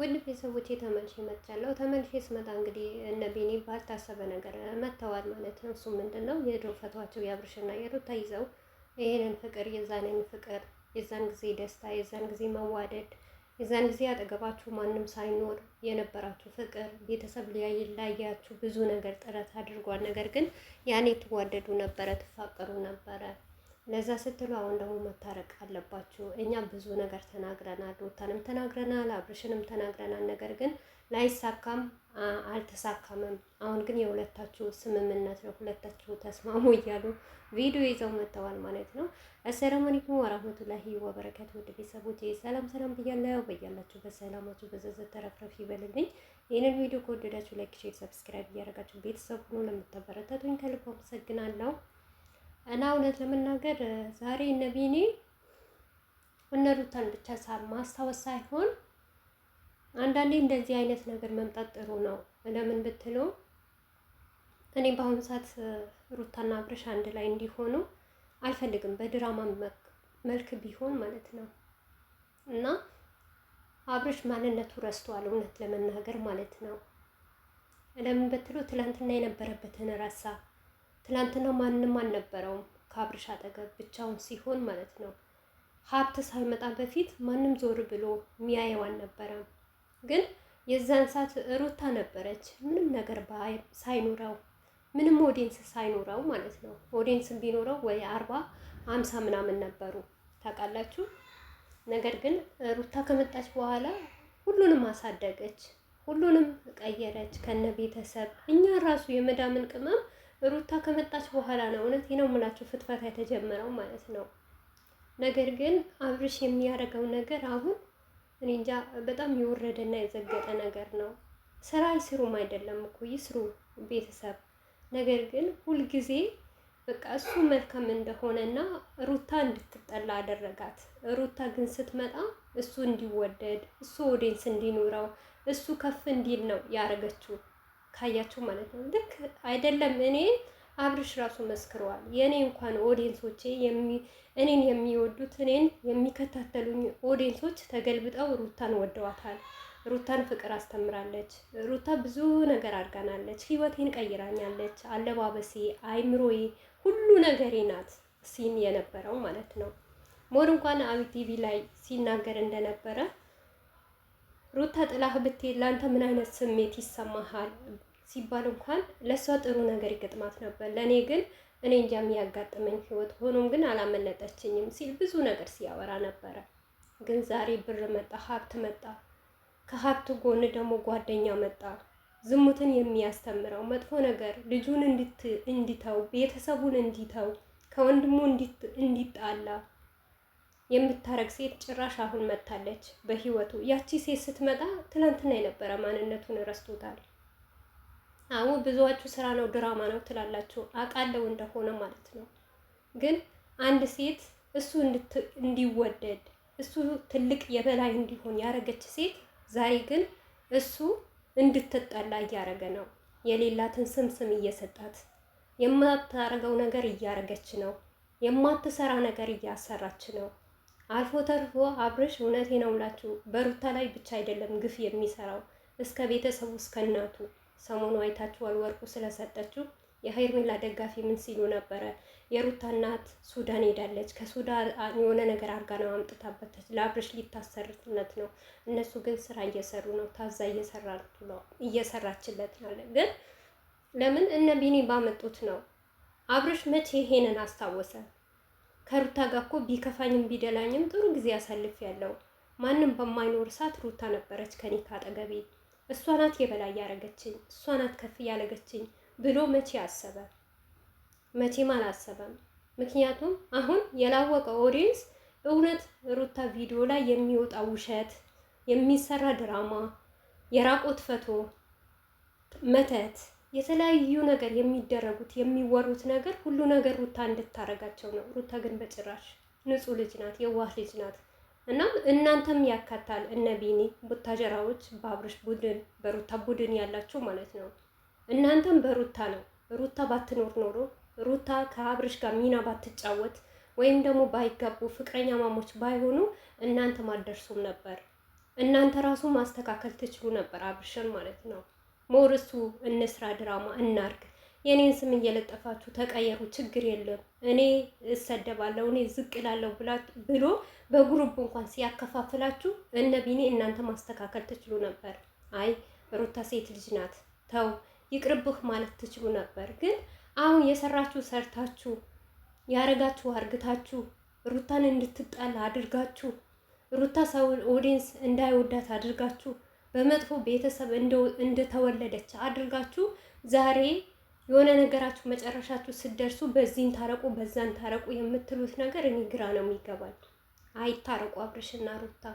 ውድ ቤተሰቦቼ ተመልሼ መጥቻለሁ። ተመልሼ ስመጣ እንግዲህ እነ ቢኒ ባልታሰበ ነገር መጥተዋል ማለት ነው። እሱ ምንድን ነው የድሮ ፈቷቸው የአብርሽና የሩታ ይዘው ይሄንን ፍቅር የዛንን ፍቅር የዛን ጊዜ ደስታ የዛን ጊዜ መዋደድ የዛን ጊዜ አጠገባችሁ ማንም ሳይኖር የነበራችሁ ፍቅር ቤተሰብ ሊያያችሁ ብዙ ነገር ጥረት አድርጓል። ነገር ግን ያኔ ትዋደዱ ነበረ፣ ትፋቀሩ ነበረ። ለዛ ስትሉ አሁን ደግሞ መታረቅ አለባችሁ። እኛ ብዙ ነገር ተናግረናል፣ ሩታንም ተናግረናል፣ አብርሽንም ተናግረናል። ነገር ግን ላይሳካም አልተሳካምም። አሁን ግን የሁለታችሁ ስምምነት ነው፣ ሁለታችሁ ተስማሙ እያሉ ቪዲዮ ይዘው መጥተዋል ማለት ነው። አሰላሙ አለይኩም ወራህመቱላሂ ወበረካቱ። ውድ ቤተሰቦቼ ሰላም ሰላም ብያለሁ። በያላችሁ በሰላማችሁ በዘዘት ተረፍረፍ ይበልልኝ። ይህንን ቪዲዮ ከወደዳችሁ ላይክ፣ ሼር፣ ሰብስክራይብ እያደረጋችሁ ቤተሰብ ሁኑ። ለምታበረታቱኝ ከልብ አመሰግናለሁ። እና እውነት ለመናገር ዛሬ እነ ቢኒ እነ ሩታን ብቻ ማስታወስ ሳይሆን አንዳንዴ እንደዚህ አይነት ነገር መምጣት ጥሩ ነው። ለምን ብትሉ እኔ በአሁኑ ሰዓት ሩታና አብርሽ አንድ ላይ እንዲሆኑ አልፈልግም፣ በድራማ መልክ ቢሆን ማለት ነው። እና አብርሽ ማንነቱ ረስቷል፣ እውነት ለመናገር ማለት ነው። ለምን ብትሉ ትላንትና የነበረበትን ረሳ። ትላንትና ማንም አልነበረውም ከአብርሽ አጠገብ ብቻውን ሲሆን ማለት ነው። ሀብት ሳይመጣ በፊት ማንም ዞር ብሎ የሚያየው አልነበረም። ግን የዛን ሰዓት ሩታ ነበረች፣ ምንም ነገር ሳይኖረው ምንም ኦዲየንስ ሳይኖረው ማለት ነው። ኦዲየንስ ቢኖረው ወይ 40-50 ምናምን ነበሩ ታውቃላችሁ። ነገር ግን ሩታ ከመጣች በኋላ ሁሉንም አሳደገች፣ ሁሉንም ቀየረች ከነ ቤተሰብ። እኛ ራሱ የመዳምን ቅመም ሩታ ከመጣች በኋላ ነው እውነቴ ነው የምላችሁ ፍትፈታ የተጀመረው ማለት ነው። ነገር ግን አብርሽ የሚያደርገው ነገር አሁን እኔ እንጃ በጣም የወረደና የዘገጠ ነገር ነው። ስራ ይስሩም አይደለም እኮ ይስሩ ቤተሰብ። ነገር ግን ሁልጊዜ በቃ እሱ መልካም እንደሆነና ሩታ እንድትጠላ አደረጋት። ሩታ ግን ስትመጣ እሱ እንዲወደድ፣ እሱ ኦዲየንስ እንዲኖረው፣ እሱ ከፍ እንዲል ነው ያደረገችው። ካያችሁ ማለት ነው። ልክ አይደለም። እኔ አብርሽ ራሱ መስክረዋል። የእኔ እንኳን ኦዲየንሶቼ እኔን የሚወዱት እኔን የሚከታተሉኝ ኦዲየንሶች ተገልብጠው ሩታን ወደዋታል። ሩታን ፍቅር አስተምራለች። ሩታ ብዙ ነገር አድርጋናለች። ህይወቴን ቀይራኛለች። አለባበሴ፣ አይምሮዬ፣ ሁሉ ነገሬ ናት ሲን የነበረው ማለት ነው። ሞር እንኳን አብይ ቲቪ ላይ ሲናገር እንደነበረ ሩታ ጥላህ ብትሄድ ለአንተ ምን አይነት ስሜት ይሰማሃል ሲባል እንኳን ለእሷ ጥሩ ነገር ይገጥማት ነበር። ለእኔ ግን እኔ እንጃ የሚያጋጥመኝ ህይወት ሆኖም ግን አላመለጠችኝም ሲል ብዙ ነገር ሲያወራ ነበረ። ግን ዛሬ ብር መጣ፣ ሀብት መጣ። ከሀብቱ ጎን ደግሞ ጓደኛ መጣ፣ ዝሙትን የሚያስተምረው መጥፎ ነገር ልጁን እንዲተው፣ ቤተሰቡን እንዲተው፣ ከወንድሙ እንዲጣላ የምታረግ ሴት ጭራሽ አሁን መታለች በህይወቱ። ያቺ ሴት ስትመጣ ትናንትና የነበረ ማንነቱን ረስቶታል። አሁን ብዙዋችሁ ስራ ነው ድራማ ነው ትላላችሁ፣ አውቃለሁ እንደሆነ ማለት ነው። ግን አንድ ሴት እሱ እንዲወደድ እሱ ትልቅ የበላይ እንዲሆን ያረገች ሴት ዛሬ ግን እሱ እንድትጠላ እያረገ ነው። የሌላትን ስም እየሰጣት የማታረገው ነገር እያረገች ነው። የማትሰራ ነገር እያሰራች ነው። አልፎ ተርፎ አብርሽ እውነቴ ነው የምላችሁ በሩታ ላይ ብቻ አይደለም ግፍ የሚሰራው እስከ ቤተሰቡ እስከ እናቱ። ሰሞኑ አይታችኋል፣ ወርቁ ስለሰጠችው የሄርሜላ ደጋፊ ምን ሲሉ ነበረ? የሩታ እናት ሱዳን ሄዳለች፣ ከሱዳን የሆነ ነገር አድርጋ ነው አምጥታበት ለአብርሽ ሊታሰርለት ነው። እነሱ ግን ስራ እየሰሩ ነው፣ ታዛ እየሰራችለት ነው። ግን ለምን እነ ቢኒ ባመጡት ነው። አብርሽ መቼ ይሄንን አስታወሰ? ከሩታ ጋር እኮ ቢከፋኝም ቢደላኝም ጥሩ ጊዜ አሳልፍ ያለው ማንም በማይኖር ሰዓት ሩታ ነበረች ከኔ ካጠገቤ። እሷ ናት የበላይ ያረገችኝ፣ እሷ ናት ከፍ ያለገችኝ ብሎ መቼ አሰበ? መቼም አላሰበም። ምክንያቱም አሁን የላወቀ ኦዲየንስ እውነት ሩታ ቪዲዮ ላይ የሚወጣ ውሸት፣ የሚሰራ ድራማ፣ የራቆት ፈቶ፣ መተት፣ የተለያዩ ነገር የሚደረጉት የሚወሩት ነገር ሁሉ ነገር ሩታ እንድታረጋቸው ነው። ሩታ ግን በጭራሽ ንጹህ ልጅ ናት፣ የዋህ ልጅ ናት። እናም እናንተም ያካታል እነ ቢኒ ቡታጀራዎች፣ በአብርሽ ቡድን በሩታ ቡድን ያላችሁ ማለት ነው። እናንተም በሩታ ነው። ሩታ ባትኖር ኖሮ ሩታ ከአብርሽ ጋር ሚና ባትጫወት ወይም ደግሞ ባይጋቡ ፍቅረኛ ማሞች ባይሆኑ እናንተም አትደርሱም ነበር። እናንተ ራሱ ማስተካከል ትችሉ ነበር፣ አብርሽን ማለት ነው። ሞርሱ እንስራ ድራማ እናርግ፣ የኔን ስም እየለጠፋችሁ ተቀየሩ፣ ችግር የለም እኔ እሰደባለሁ፣ እኔ ዝቅ እላለሁ ብሎ በግሩፕ እንኳን ሲያከፋፍላችሁ እነ ቢኒ እናንተ ማስተካከል ትችሉ ነበር። አይ ሩታ ሴት ልጅ ናት፣ ተው ይቅርብህ ማለት ትችሉ ነበር። ግን አሁን የሰራችሁ ሰርታችሁ ያረጋችሁ አርግታችሁ ሩታን እንድትጣላ አድርጋችሁ ሩታ ሰው ኦዲየንስ እንዳይወዳት አድርጋችሁ በመጥፎ ቤተሰብ እንደተወለደች አድርጋችሁ ዛሬ የሆነ ነገራችሁ መጨረሻችሁ ስትደርሱ በዚህን ታረቁ በዛን ታረቁ የምትሉት ነገር እኔ ግራ ነው የሚገባኝ። አይታረቁ አብርሽና ሩታ።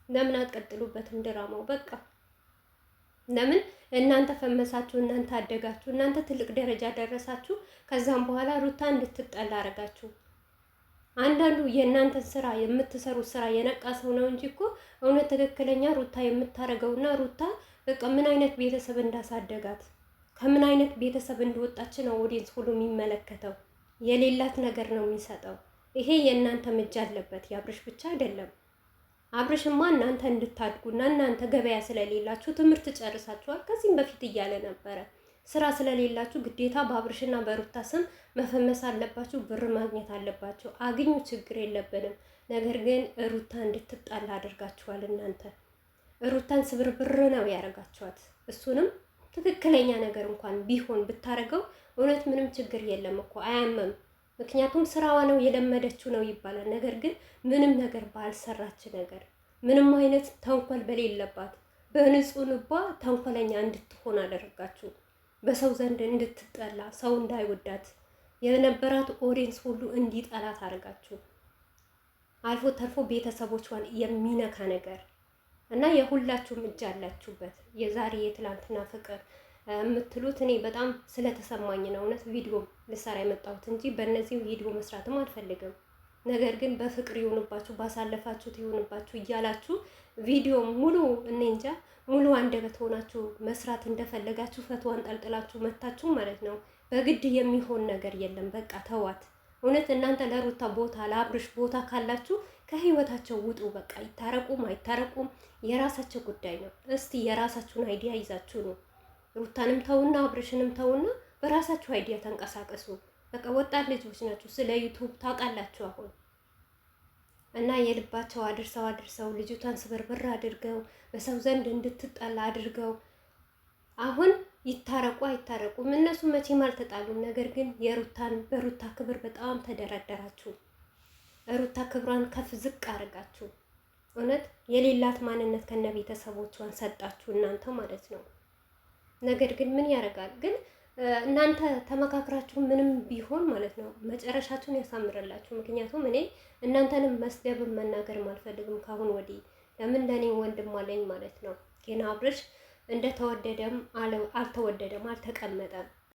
ለምን አትቀጥሉበትም ድራማው? በቃ ለምን እናንተ ፈመሳችሁ፣ እናንተ አደጋችሁ፣ እናንተ ትልቅ ደረጃ ደረሳችሁ። ከዛም በኋላ ሩታ እንድትጠላ አረጋችሁ። አንዳንዱ የእናንተን ስራ የምትሰሩት ስራ የነቃ ሰው ነው እንጂ እኮ እውነት ትክክለኛ ሩታ የምታረገውና ሩታ በቃ ምን አይነት ቤተሰብ እንዳሳደጋት ከምን አይነት ቤተሰብ እንደወጣች ነው ኦዲየንስ ሁሉ የሚመለከተው። የሌላት ነገር ነው የሚሰጠው። ይሄ የእናንተ እጅ አለበት፣ የአብርሽ ብቻ አይደለም። አብርሽማ እናንተ እንድታድጉና እናንተ ገበያ ስለሌላችሁ ትምህርት ጨርሳችኋል ከዚህም በፊት እያለ ነበረ። ስራ ስለሌላችሁ ግዴታ በአብርሽና በሩታ ስም መፈመስ አለባችሁ፣ ብር ማግኘት አለባችሁ። አግኙ፣ ችግር የለብንም። ነገር ግን ሩታ እንድትጣላ አድርጋችኋል። እናንተ ሩታን ስብርብር ነው ያደረጋችኋት። እሱንም ትክክለኛ ነገር እንኳን ቢሆን ብታረገው እውነት ምንም ችግር የለም እኮ አያመም። ምክንያቱም ስራዋ ነው የለመደችው ነው ይባላል። ነገር ግን ምንም ነገር ባልሰራች ነገር ምንም አይነት ተንኮል በሌለባት በንጹህ ልቧ ተንኮለኛ እንድትሆን አደረጋችሁ። በሰው ዘንድ እንድትጠላ ሰው እንዳይወዳት የነበራት ኦዲየንስ ሁሉ እንዲጠላት አድርጋችሁ አልፎ ተርፎ ቤተሰቦቿን የሚነካ ነገር እና የሁላችሁም እጅ አላችሁበት። የዛሬ የትላንትና ፍቅር የምትሉት እኔ በጣም ስለተሰማኝ ነው እውነት ቪዲዮ ልሰራ የመጣሁት እንጂ በእነዚህ ቪዲዮ መስራትም አልፈልግም። ነገር ግን በፍቅር ይሁንባችሁ ባሳለፋችሁት ይሁንባችሁ እያላችሁ ቪዲዮ ሙሉ እኔ እንጃ ሙሉ አንደበት ሆናችሁ መስራት እንደፈለጋችሁ ፈትዋን ጠልጥላችሁ መታችሁ ማለት ነው። በግድ የሚሆን ነገር የለም። በቃ ተዋት። እውነት እናንተ ለሩታ ቦታ ለአብርሽ ቦታ ካላችሁ ከህይወታቸው ውጡ። በቃ ይታረቁም አይታረቁም የራሳቸው ጉዳይ ነው። እስቲ የራሳችሁን አይዲያ ይዛችሁ ነው። ሩታንም ተውና አብርሽንም ተውና በራሳችሁ አይዲያ ተንቀሳቀሱ። በቃ ወጣት ልጆች ናችሁ፣ ስለ ዩቱብ ታውቃላችሁ አሁን እና የልባቸው አድርሰው ልጅቷን ስብርብር አድርገው በሰው ዘንድ እንድትጠላ አድርገው አሁን ይታረቁ አይታረቁም እነሱ መቼም አልተጣሉም። ነገር ግን በሩታ ክብር በጣም ተደረደራችሁ። ሩታ ክብሯን ከፍ ዝቅ አድርጋችሁ እውነት የሌላት ማንነት ከነ ቤተሰቦቿን ሰጣችሁ እናንተ ማለት ነው። ነገር ግን ምን ያደርጋል ግን እናንተ ተመካክራችሁ ምንም ቢሆን ማለት ነው መጨረሻችሁን ያሳምርላችሁ። ምክንያቱም እኔ እናንተንም መስደብም መናገርም አልፈልግም ካሁን ወዲህ። ለምን ለኔ ወንድም አለኝ ማለት ነው። ግን አብርሽ እንደተወደደም አልተወደደም አልተቀመጠም።